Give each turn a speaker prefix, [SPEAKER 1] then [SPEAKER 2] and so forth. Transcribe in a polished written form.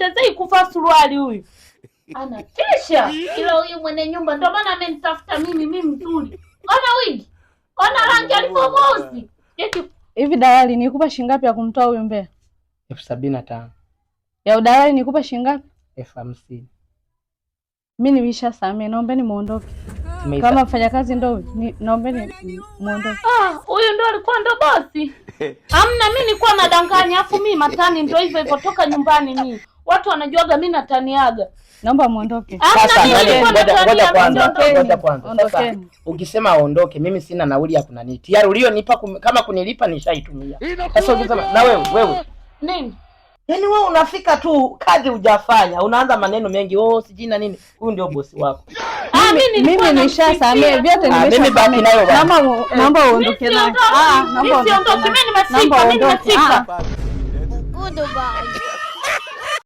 [SPEAKER 1] apendezei kuvaa suruali huyu. Anatisha. Ila huyu mwenye nyumba ndio maana amenitafuta mimi mzuri. Ona wigi. Ona rangi alivyomosi.
[SPEAKER 2] Hivi dalali nikupa shilingi ngapi ya kumtoa huyu mbea?
[SPEAKER 3] 75.
[SPEAKER 2] Ya udalali nikupa shilingi ngapi?
[SPEAKER 3] 50.
[SPEAKER 2] Mimi nimeshasamea, naombeni muondoke. Kama mfanyakazi ndo naombeni muondoke.
[SPEAKER 1] Huyu ndo alikuwa ndo bosi. Hamna, mimi nilikuwa nadanganya afu mimi matani ndo hivyo toka nyumbani mimi. Watu wanajuaga mimi nataniaga.
[SPEAKER 2] Naomba muondoke.
[SPEAKER 3] Sasa ngoja kwanza. Sasa ukisema aondoke mimi sina nauli ya kunani. Tayari ulionipa kama kunilipa nishaitumia. Sasa ukisema na wewe.
[SPEAKER 1] Nini?
[SPEAKER 3] Yaani wewe unafika tu kazi hujafanya, unaanza maneno mengi, sijui na nini. Huyu ndio bosi wako.
[SPEAKER 2] Mimi nishasamea vyote
[SPEAKER 3] mimi baki nayo bwana.
[SPEAKER 2] Naomba uondoke naye.
[SPEAKER 1] Naomba uondoke. Mimi nimefika.
[SPEAKER 4] Goodbye.